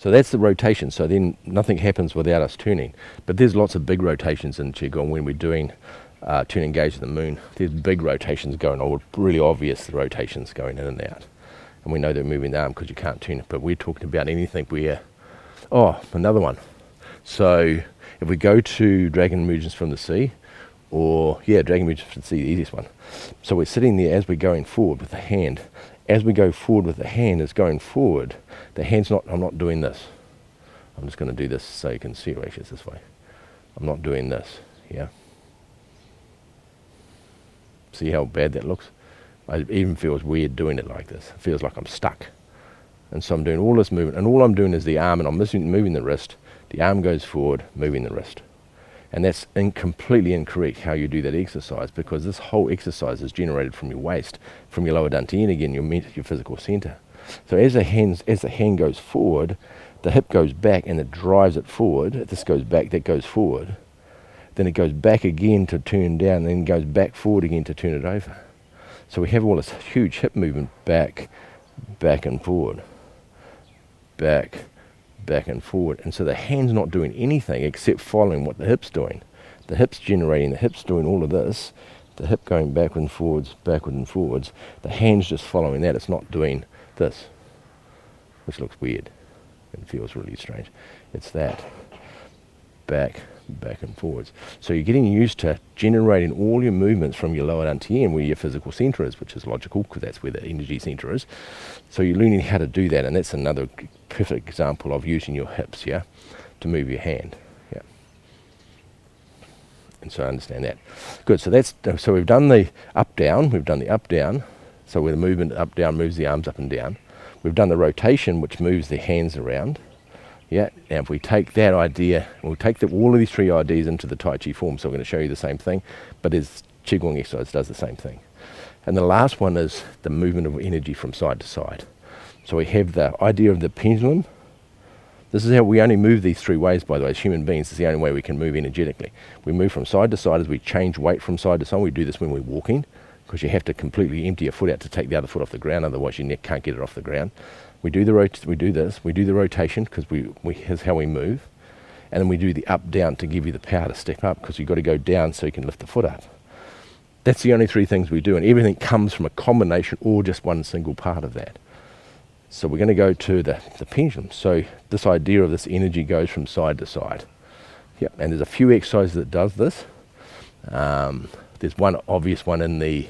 So that's the rotation. So then nothing happens without us turning. But there's lots of big rotations in Qigong when we're doing turn engage of the moon. There's big rotations going on. Really obvious the rotations going in and out. And we know they're moving the arm because you can't turn it. But we're talking about anything where, another one. So if we go to Dragon Emergence from the Sea, Dragon Emergence from the Sea, the easiest one. So we're sitting there as we're going forward with the hand. As we go forward with the hand, it's going forward. The hand's not, I'm not doing this. I'm just going to do this so you can see it. Actually, it's this way. I'm not doing this, yeah. See how bad that looks? It even feels weird doing it like this. It feels like I'm stuck. And so I'm doing all this movement, and all I'm doing is the arm, and I'm moving the wrist. The arm goes forward, moving the wrist. And that's completely incorrect how you do that exercise, because this whole exercise is generated from your waist, from your lower dantian, again, your physical center. So as the hand goes forward, the hip goes back and it drives it forward. This goes back, that goes forward. Then it goes back again to turn down, and then goes back forward again to turn it over. So we have all this huge hip movement back and forward, back and forward. And so the hand's not doing anything except following what the hip's doing. The hip's generating, the hip's doing all of this, the hip going backward and forwards. The hand's just following that. It's not doing this, which looks weird and feels really strange. It's that, back and forwards. So you're getting used to generating all your movements from your lower dantian, where your physical center is, which is logical because that's where the energy center is. So you're learning how to do that, and that's another perfect example of using your hips, yeah, to move your hand, yeah. And so I understand that. Good. So we've done the up down. So where the movement up down moves the arms up and down. We've done the rotation, which moves the hands around. Yeah, now if we take that idea, we'll take all of these three ideas into the Tai Chi form, so I'm going to show you the same thing, but as Qigong exercise does the same thing. And the last one is the movement of energy from side to side. So we have the idea of the pendulum. This is how we only move these three ways, by the way, as human beings. It's the only way we can move energetically. We move from side to side as we change weight from side to side. We do this when we're walking, because you have to completely empty your foot out to take the other foot off the ground, otherwise your neck can't get it off the ground. We do the rotation because here's how we move, and then we do the up down to give you the power to step up, because you've got to go down so you can lift the foot up. That's the only three things we do, and everything comes from a combination or just one single part of that. So we're going to go to the pendulum. So this idea of this energy goes from side to side. Yeah, and there's a few exercises that does this. There's one obvious one in the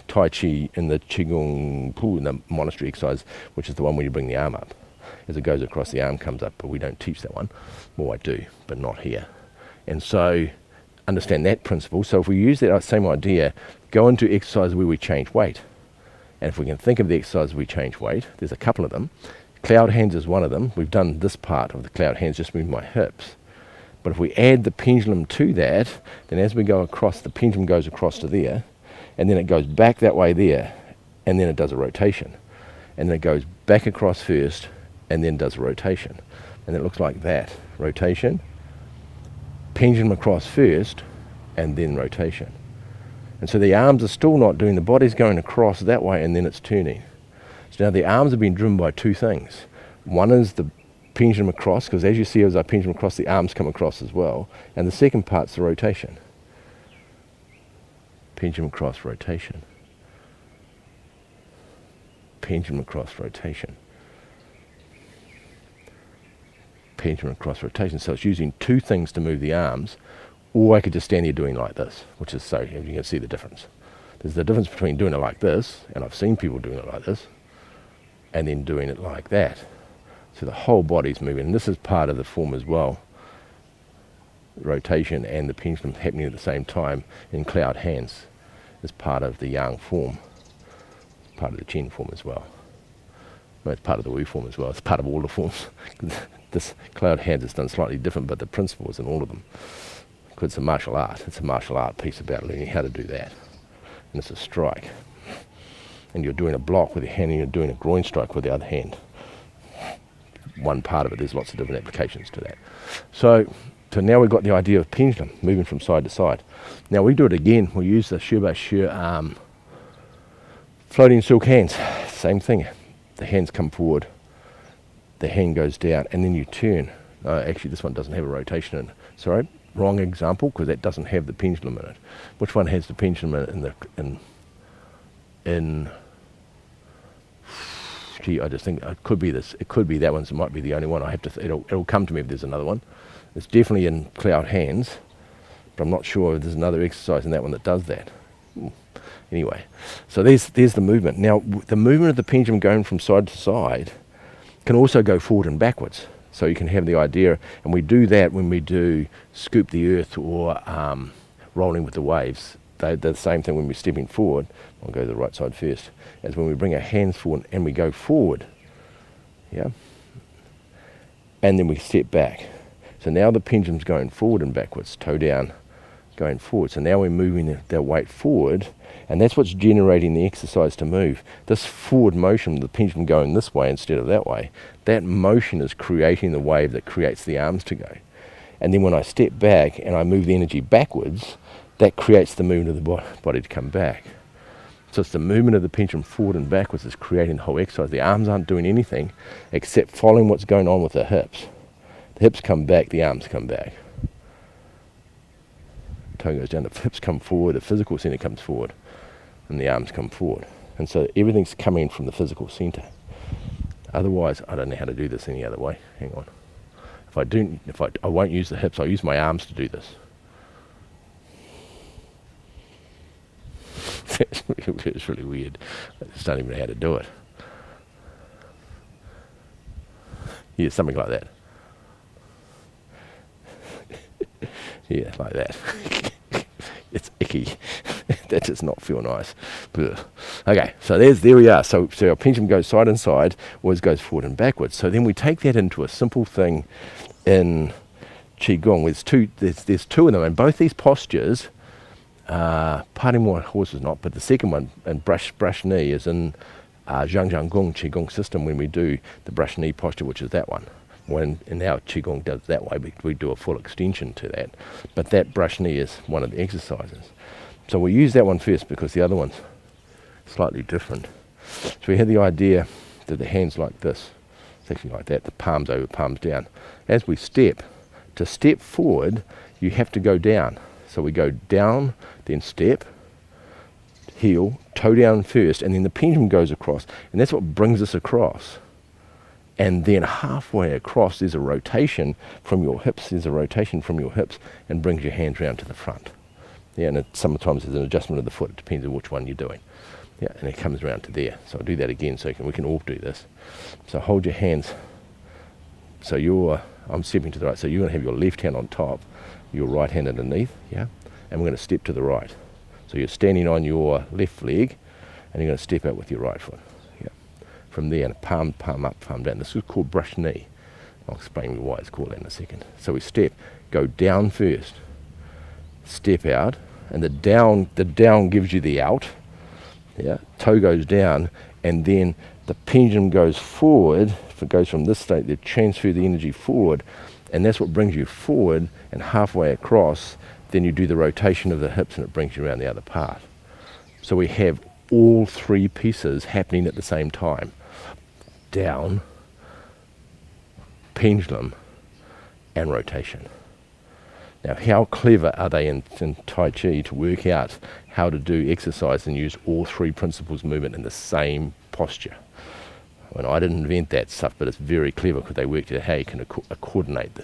Tai Chi, in the Qigong pool, in the monastery exercise, which is the one where you bring the arm up. As it goes across, the arm comes up, but we don't teach that one. Well, I do, but not here. And so understand that principle. So if we use that same idea, go into exercise where we change weight. And if we can think of the exercise we change weight, there's a couple of them. Cloud hands is one of them. We've done this part of the cloud hands, just moving my hips. But if we add the pendulum to that, then as we go across, the pendulum goes across to there, and then it goes back that way there, and then it does a rotation. And then it goes back across first, and then does a rotation. And it looks like that. Rotation, pendulum across first, and then rotation. And so the arms are still not doing, the body's going across that way, and then it's turning. So now the arms have been driven by two things. One is the pendulum across, because as you see as I pendulum across, the arms come across as well. And the second part's the rotation. Pendulum across, rotation. Pendulum across, rotation. Pendulum across, rotation. So it's using two things to move the arms, or I could just stand here doing like this, which is so, you can see the difference. There's the difference between doing it like this, and I've seen people doing it like this, and then doing it like that. So the whole body's moving, and this is part of the form as well. Rotation and the pendulum happening at the same time in cloud hands is part of the Yang form, part of the Chen form as well. No, it's part of the Wu form as well. It's part of all the forms. This cloud hands is done slightly different, but the principle is in all of them. Because it's a martial art. It's a martial art piece about learning how to do that. And it's a strike. And you're doing a block with your hand, and you're doing a groin strike with the other hand. One part of it, there's lots of different applications to that. So now we've got the idea of pendulum, moving from side to side. Now we do it again. We use the Shirba Shir floating silk hands. Same thing. The hands come forward. the hand goes down, and then you turn. Actually, this one doesn't have a rotation in it. Sorry, wrong example, because that doesn't have the pendulum in it. Which one has the pendulum in it? Gee, I just think it could be this. It could be that one. So it might be the only one. I have to. It'll come to me if there's another one. It's definitely in cloud hands, but I'm not sure if there's another exercise in that one that does that. Anyway, so there's the movement. Now, the movement of the pendulum going from side to side can also go forward and backwards. So you can have the idea, and we do that when we do scoop the earth or rolling with the waves. They're the same thing when we're stepping forward. I'll go to the right side first, as when we bring our hands forward and we go forward. Yeah. And then we step back. So now the pendulum's going forward and backwards, toe down, going forward. So now we're moving the weight forward, and that's what's generating the exercise to move. This forward motion, the pendulum going this way instead of that way, that motion is creating the wave that creates the arms to go. And then when I step back and I move the energy backwards, that creates the movement of the body to come back. So it's the movement of the pendulum forward and backwards that's creating the whole exercise. The arms aren't doing anything except following what's going on with the hips. The hips come back, the arms come back. Toe goes down, the hips come forward, the physical center comes forward, and the arms come forward. And so everything's coming from the physical center. Otherwise, I don't know how to do this any other way. Hang on. I won't use the hips, I'll use my arms to do this. It's really weird. I just don't even know how to do it. Yeah, something like that. Yeah, like that. It's icky. That does not feel nice. Ugh. Okay, so there we are. So our pendulum goes side and side, always goes forward and backwards. So then we take that into a simple thing in Qigong. There's two of them, and both these postures, parting more horses not, but the second one, and brush knee, is in Zhang Qigong system when we do the brush knee posture, which is that one. When in our Qigong does that way, we do a full extension to that. But that brush knee is one of the exercises. So we use that one first because the other one's slightly different. So we had the idea that the hand's like this. It's actually like that, the palms over, palms down. As we step, to step forward, you have to go down. So we go down, then step, heel, toe down first, and then the pendulum goes across. And that's what brings us across. And then halfway across, there's a rotation from your hips. And brings your hands round to the front. Yeah, and sometimes there's an adjustment of the foot. It depends on which one you're doing. Yeah, and it comes around to there. So I'll do that again so we can all do this. So hold your hands. So I'm stepping to the right. So you're going to have your left hand on top, your right hand underneath. Yeah, and we're going to step to the right. So you're standing on your left leg, and you're going to step out with your right foot. From there, and palm up, palm down. This is called brush knee. I'll explain why it's called that in a second. So we go down first, step out, and the down gives you the out. Yeah, toe goes down, and then the pendulum goes forward. If it goes from this state, they transfer the energy forward, and that's what brings you forward. And halfway across, then you do the rotation of the hips, and it brings you around the other part. So we have all three pieces happening at the same time. Down, pendulum, and rotation. Now, how clever are they in Tai Chi to work out how to do exercise and use all three principles of movement in the same posture? Well, I didn't invent that stuff, but it's very clever because they worked out how you can coordinate's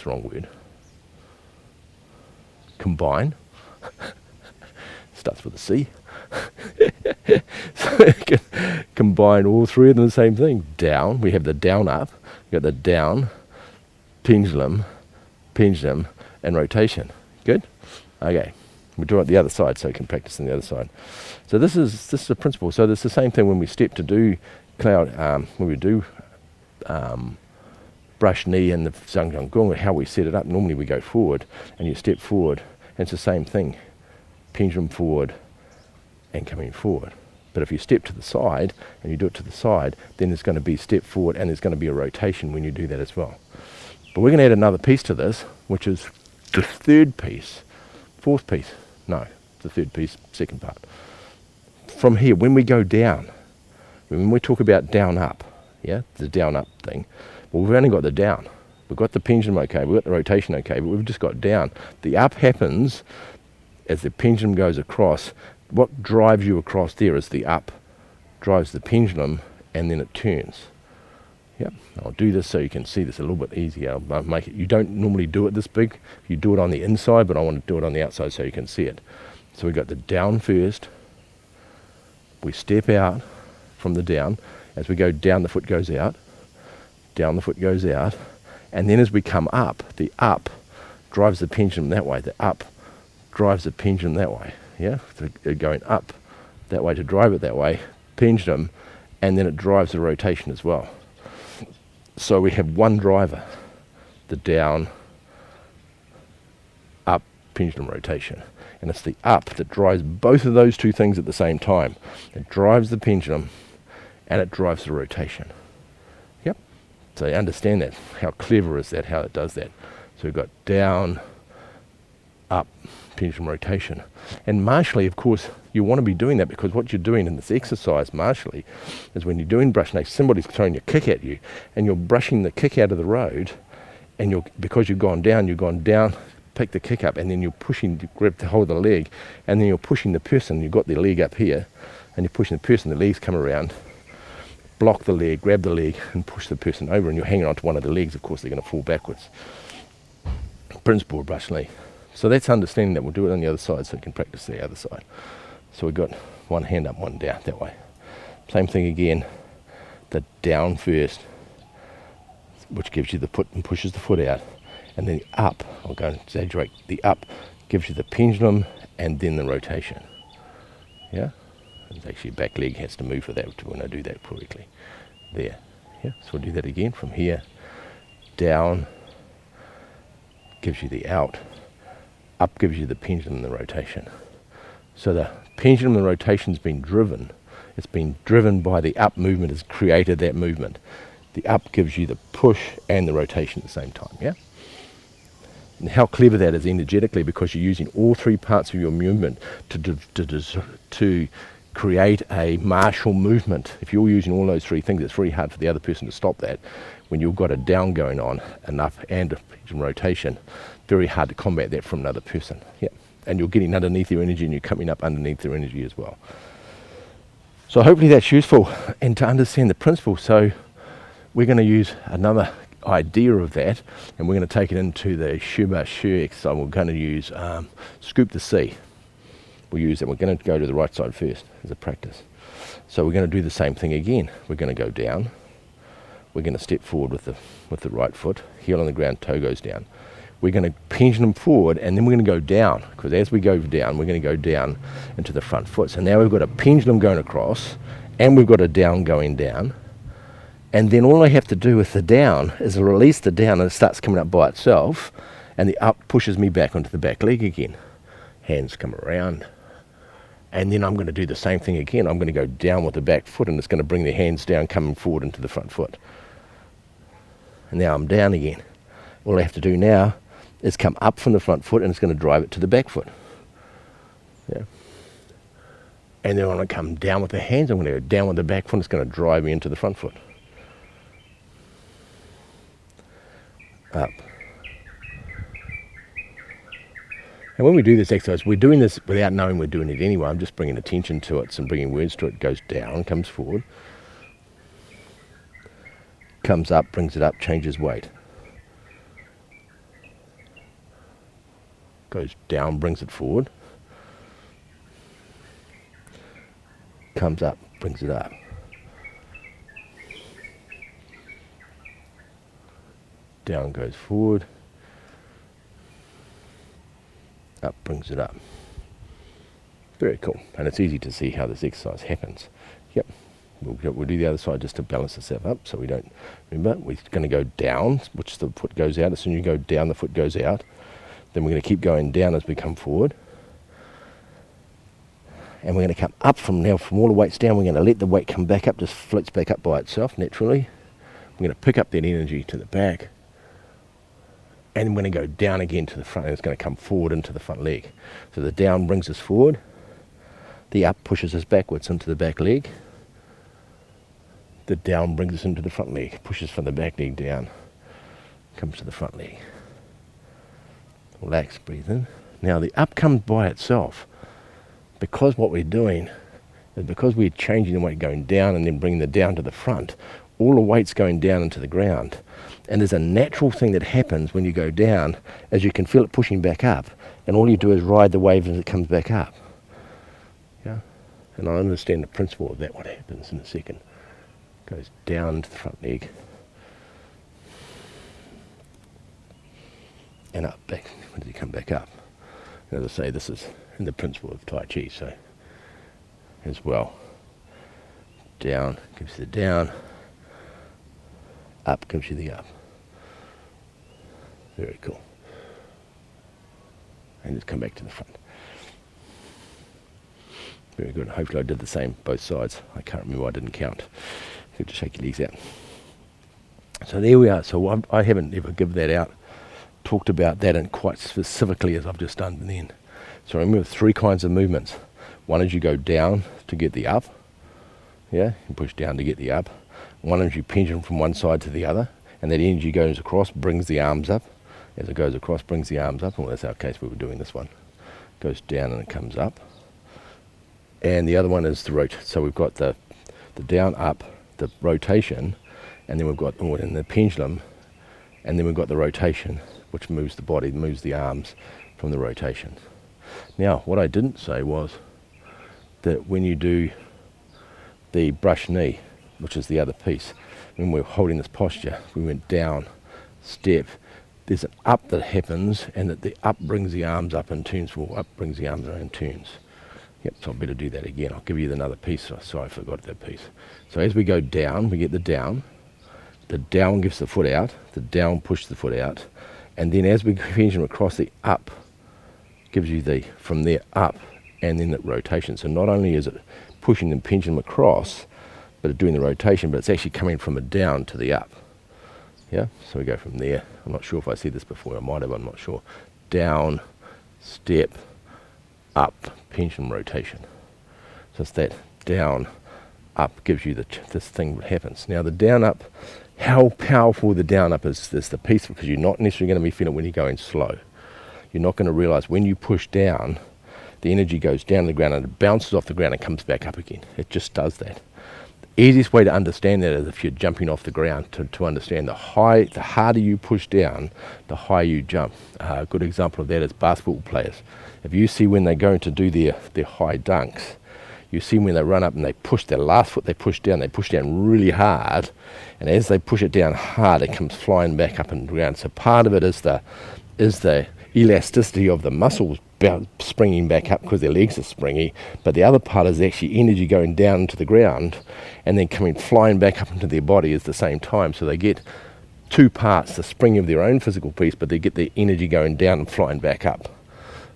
the wrong word. Combine. Starts with a C. So we can combine all three of them the same thing. Down, we have the down up, we've got the down, pendulum, and rotation. Good? Okay. We'll do it the other side so you can practice on the other side. So this is a principle. So it's the same thing when we step to do when we do brush knee and the Zhang Gong, how we set it up. Normally we go forward and you step forward, and it's the same thing. Pendulum forward and coming forward. But if you step to the side and you do it to the side, then there's going to be step forward and there's going to be a rotation when you do that as well. But we're going to add another piece to this, which is the third piece, the third piece, second part. From here, when we go down, when we talk about down up, yeah, the down up thing. Well, we've only got the down. We've got the pendulum okay, we've got the rotation okay, but we've just got down. The up happens as the pendulum goes across. What drives you across there is the up, drives the pendulum, and then it turns. Yep, I'll do this so you can see this a little bit easier. I'll make it. You don't normally do it this big. You do it on the inside, but I want to do it on the outside so you can see it. So we got the down first. We step out from the down. As we go down, the foot goes out. Down, the foot goes out. And then as we come up, the up drives the pendulum that way. The up drives the pendulum that way. Yeah, so going up that way to drive it that way, pendulum, and then it drives the rotation as well. So we have one driver, the down, up, pendulum rotation. And it's the up that drives both of those two things at the same time. It drives the pendulum and it drives the rotation. Yep. So you understand that. How clever is that, how it does that? So we've got down, up, pendulum rotation. And martially, of course, you want to be doing that because what you're doing in this exercise martially is when you're doing brush next, somebody's throwing your kick at you and you're brushing the kick out of the road, and because you've gone down, pick the kick up, and then you're pushing to grab the hold of the leg, and then you're pushing the person. You've got their leg up here and you're pushing the person, the legs come around, block the leg, grab the leg and push the person over, and you're hanging onto one of the legs. Of course they're going to fall backwards. Principle of brush knee. So that's understanding that. We'll do it on the other side so you can practice the other side. So we've got one hand up, one down, that way. Same thing again, the down first, which gives you the foot and pushes the foot out. And then the up, I'll go and exaggerate, the up gives you the pendulum and then the rotation. Yeah? It's actually back leg has to move for that when I do that correctly. There. Yeah? So we'll do that again from here. Down gives you the out. Up gives you the pendulum and the rotation. So the pendulum and the rotation's been driven. It's been driven by the up movement, has created that movement. The up gives you the push and the rotation at the same time, yeah? And how clever that is energetically, because you're using all three parts of your movement to create a martial movement. If you're using all those three things, it's very hard for the other person to stop that. When you've got a down going on, an up and a pendulum rotation, very hard to combat that from another person. Yeah. And you're getting underneath their energy and you're coming up underneath their energy as well. So hopefully that's useful and to understand the principle. So we're going to use another idea of that, and we're going to take it into the Shuba Shu exercise. We're going to use scoop the sea. We'll use that. We're going to go to the right side first as a practice. So we're going to do the same thing again. We're going to go down. We're going to step forward with the right foot, heel on the ground, toe goes down. We're going to pendulum forward, and then we're going to go down, because as we go down, we're going to go down into the front foot. So now we've got a pendulum going across, and we've got a down going down. And then all I have to do with the down is release the down, and it starts coming up by itself, and the up pushes me back onto the back leg again. Hands come around. And then I'm going to do the same thing again. I'm going to go down with the back foot, and it's going to bring the hands down, coming forward into the front foot. And now I'm down again. All I have to do now is come up from the front foot, and it's going to drive it to the back foot. Yeah. And then when I come down with the hands, I'm going to go down with the back foot, it's going to drive me into the front foot. Up. And when we do this exercise, we're doing this without knowing we're doing it anyway. I'm just bringing attention to it and bringing words to it. It goes down, comes forward. Comes up, brings it up, changes weight. Goes down, brings it forward. Comes up, brings it up. Down goes forward. Up brings it up. Very cool. And it's easy to see how this exercise happens. Yep. We'll do the other side just to balance ourselves up so we don't, remember, we're going to go down, which the foot goes out. As soon as you go down, the foot goes out. Then we're going to keep going down as we come forward. And we're going to come up from all the weights down. We're going to let the weight come back up, just floats back up by itself naturally. We're going to pick up that energy to the back. And we're going to go down again to the front, and it's going to come forward into the front leg. So the down brings us forward. The up pushes us backwards into the back leg. The down brings us into the front leg, pushes from the back leg down, comes to the front leg. Relax, breathe in. Now the up comes by itself, because what we're doing is because we're changing the weight going down and then bringing the down to the front, all the weight's going down into the ground. And there's a natural thing that happens when you go down, as you can feel it pushing back up, and all you do is ride the wave as it comes back up. Yeah? And I understand the principle of that, what happens in a second. Goes down to the front leg, and up, back, when does he come back up? And as I say, this is in the principle of Tai Chi, so as well. Down gives you the down, up gives you the up. Very cool. And just come back to the front. Very good. Hopefully I did the same both sides. I can't remember, I didn't count. You have to shake your legs out. So there we are. So I haven't ever given that out, talked about that and quite specifically as I've just done then. So remember 3 kinds of movements. One is you go down to get the up. Yeah, you push down to get the up. One is you pendulum from one side to the other, and that energy goes across, brings the arms up. As it goes across, brings the arms up, and well, that's our case we were doing this one. Goes down and it comes up. And the other one is the rotate. So we've got the down, up, the rotation, and then we've got in the pendulum, and then we've got the rotation, which moves the body, moves the arms from the rotation. Now, what I didn't say was that when you do the brush knee, which is the other piece, when we're holding this posture, we went down, step, there's an up that happens, and that the up brings the arms up and turns, well, up brings the arms around and turns. Yep, so I better do that again. I'll give you another piece. Sorry, I forgot that piece. So as we go down, we get the down gives the foot out, the down pushes the foot out, and then as we pendulum across, the up gives you the, from there up, and then the rotation. So not only is it pushing the pendulum across, but it's doing the rotation, but it's actually coming from a down to the up. Yeah, so we go from there. I'm not sure if I said this before, I might have, I'm not sure. Down, step, up, pendulum rotation. So it's that down, up gives you this thing that happens. Now the down up, how powerful the down up is the piece, because you're not necessarily going to be feeling it when you're going slow. You're not going to realize when you push down, the energy goes down to the ground and it bounces off the ground and comes back up again. It just does that. The easiest way to understand that is if you're jumping off the ground, to understand the harder you push down, the higher you jump. A good example of that is basketball players. If you see when they go to do their high dunks, you see when they run up and they push their last foot, they push down really hard, and as they push it down hard, it comes flying back up and ground. So part of it is the elasticity of the muscles springing back up because their legs are springy, but the other part is actually energy going down into the ground and then coming flying back up into their body at the same time. So they get 2 parts, the spring of their own physical piece, but they get the energy going down and flying back up.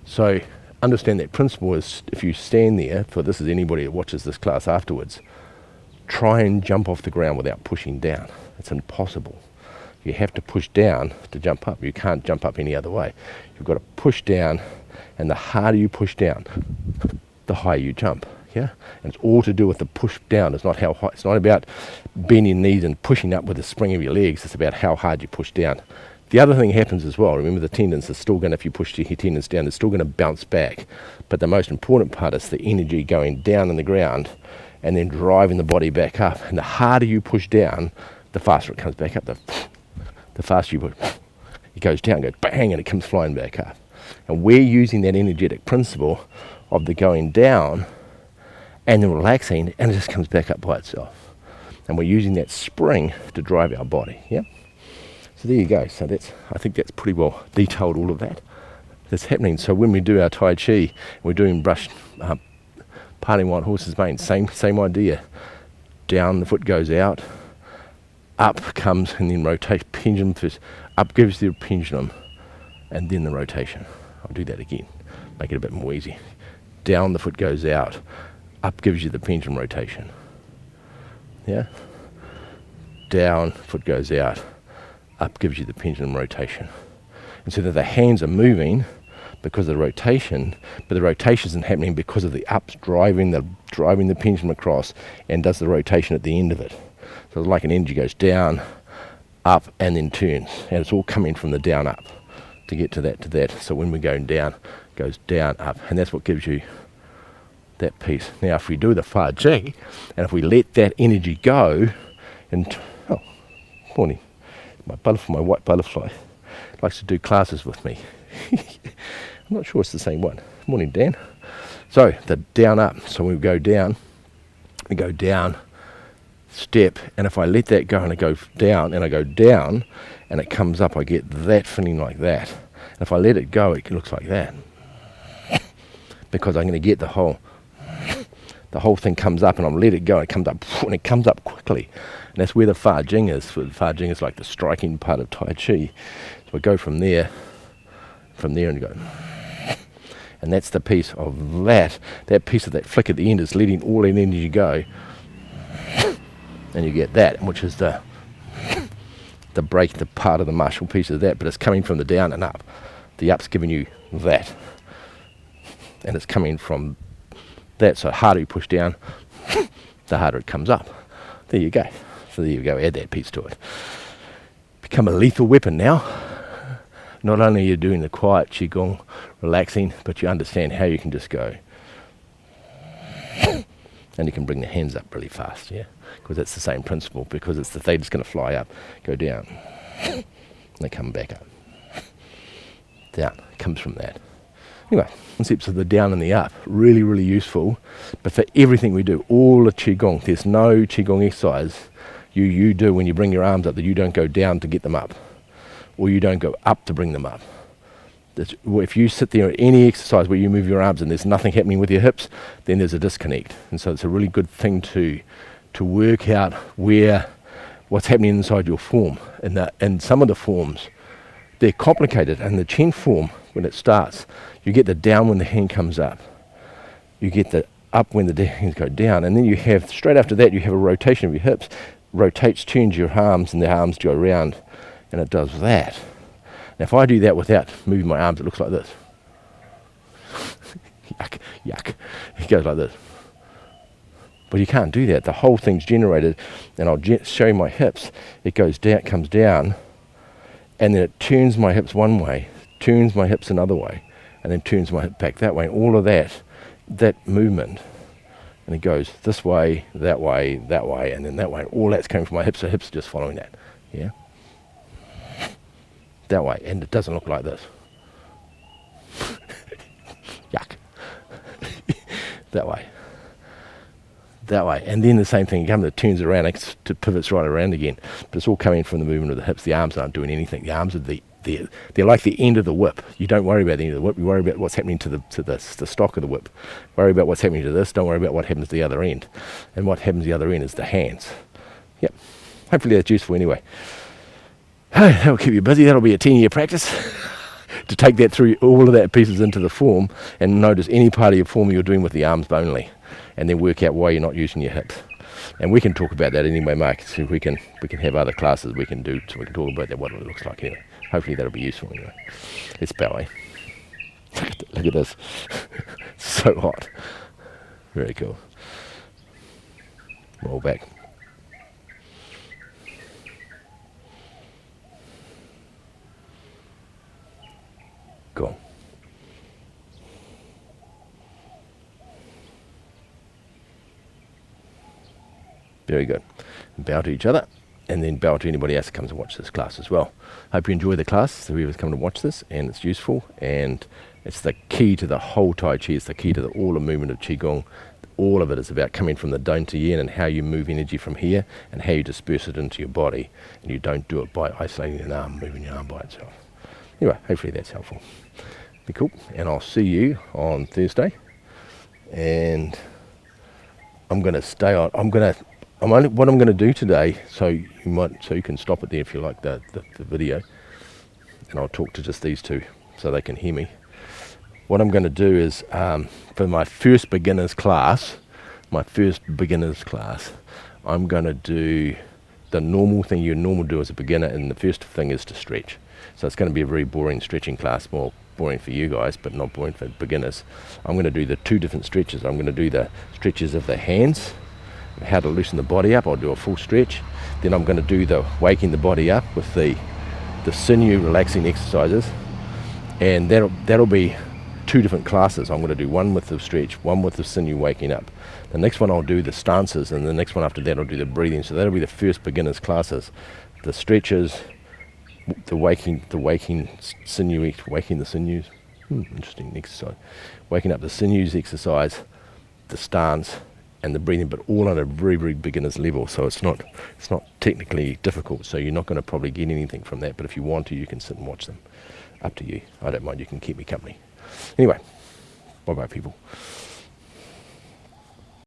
So understand that principle is, if you stand there, for this is anybody that watches this class afterwards, try and jump off the ground without pushing down. It's impossible. You have to push down to jump up. You can't jump up any other way. You've got to push down, and the harder you push down, the higher you jump. Yeah, and it's all to do with the push down. It's not how high. It's not about bending knees and pushing up with the spring of your legs. It's about how hard you push down. The other thing happens as well. Remember, the tendons are still going to, if you push your tendons down, they're still going to bounce back. But the most important part is the energy going down in the ground and then driving the body back up. And the harder you push down, the faster it comes back up. The faster you push, it goes down, goes bang, and it comes flying back up. And we're using that energetic principle of the going down and then relaxing, and it just comes back up by itself. And we're using that spring to drive our body. Yeah. So there you go. So I think that's pretty well detailed, all of that that's happening. So when we do our Tai Chi, we're doing brush, parting white horse's mane, same idea. Down, the foot goes out, up comes, and then rotate, pendulum first. Up gives the pendulum, and then the rotation. I'll do that again, make it a bit more easy. Down, the foot goes out, up gives you the pendulum rotation. Yeah? Down, foot goes out, up gives you the pendulum rotation. And so that the hands are moving because of the rotation, but the rotation isn't happening because of the ups driving the pendulum across and does the rotation at the end of it. So it's like an energy goes down, up, and then turns. And it's all coming from the down up to get to that. So when we're going down, it goes down, up. And that's what gives you that piece. Now, if we do the Fa Jing, and if we let that energy go, and morning, my white butterfly likes to do classes with me. I'm not sure it's the same one. Morning, Dan. So the down up. So when we go down, step, and if I let that go and I go down and I go down and it comes up, I get that feeling like that. And if I let it go, it looks like that, because I'm going to get the whole thing comes up, and I'm let it go, and it comes up, and it comes up quickly. And that's where the Fa Jing is. The Fa Jing is like the striking part of Tai Chi. So we go from there and go. And that's the piece of that piece of that flick at the end is letting all that energy go. And you get that, which is the break, the part of the martial piece of that, but it's coming from the down and up. The up's giving you that. And it's coming from that, so the harder you push down, the harder it comes up. There you go. So there you go, add that piece to it. Become a lethal weapon now. Not only are you doing the quiet Qigong, relaxing, but you understand how you can just go. And you can bring the hands up really fast, yeah? Because that's the same principle, because it's they're just going to fly up, go down, and they come back up. Down, it comes from that. Anyway, concepts of the down and the up, really, really useful. But for everything we do, all the Qigong, there's no Qigong exercise you do when you bring your arms up that you don't go down to get them up, or you don't go up to bring them up. If you sit there at any exercise where you move your arms and there's nothing happening with your hips, then there's a disconnect. And so it's a really good thing to work out what's happening inside your form. And some of the forms, they're complicated. And the Chen form, when it starts, you get the down when the hand comes up. You get the up when the hands go down. And then you have, straight after that, you have a rotation of your hips. Rotates, turns your arms, and the arms go around. And it does that. Now, if I do that without moving my arms, it looks like this. Yuck. It goes like this. But you can't do that. The whole thing's generated, and I'll show you my hips. It goes down, comes down, and then it turns my hips one way, turns my hips another way, and then turns my hip back that way. And all of that movement, and it goes this way, and then that way. All that's coming from my hips, so hips are just following that. Yeah. That way, and it doesn't look like this. Yuck. That way, and then the same thing comes, it turns around, it pivots right around again, but it's all coming from the movement of the hips. The arms aren't doing anything. The arms are they're like the end of the whip. You don't worry about the end of the whip. You worry about what's happening to the stock of the whip. Worry about what's happening to this. Don't worry about what happens to the other end. And what happens to the other end is the hands. Yep. Hopefully that's useful anyway. That'll keep you busy. That'll be a 10-year practice to take that through all of that pieces into the form and notice any part of your form you're doing with the arms only, and then work out why you're not using your hips. And we can talk about that anyway, Mark. So we can have other classes we can do, so we can talk about that, what it looks like anyway. Hopefully that'll be useful anyway. It's ballet. Look at this. So hot. Very cool. Roll back. Cool. Very good. Bow to each other, and then bow to anybody else that comes to watch this class as well. Hope you enjoy the class, so whoever's come to watch this, and it's useful, and it's the key to the whole Tai Chi. It's the key to all the movement of Qigong. All of it is about coming from the Don to Yin and how you move energy from here and how you disperse it into your body, and you don't do it by isolating an arm, moving your arm by itself. Anyway, hopefully that's helpful. Be cool, and I'll see you on Thursday. And I'm going to stay on. What I'm going to do today, so you can stop it there if you like the video, and I'll talk to just these two so they can hear me. What I'm going to do is for my first beginners class, I'm going to do the normal thing you normally do as a beginner, and the first thing is to stretch. So it's going to be a very boring stretching class, more boring for you guys, but not boring for beginners. I'm going to do the two different stretches. I'm going to do the stretches of the hands, how to loosen the body up. I'll do a full stretch, Then I'm going to do the waking the body up with the sinew relaxing exercises, and that'll be 2 different classes. I'm going to do one with the stretch, one with the sinew waking up. The next one I'll do the stances, and the next one after that I'll do the breathing. So that'll be the first beginners classes. The stretches, the waking sinew, waking the sinews. Interesting exercise. Waking up the sinews exercise, the stance, and the breathing, but all on a very, very beginner's level. So it's not technically difficult. So you're not going to probably get anything from that. But if you want to, you can sit and watch them. Up to you. I don't mind. You can keep me company. Anyway, bye bye, people.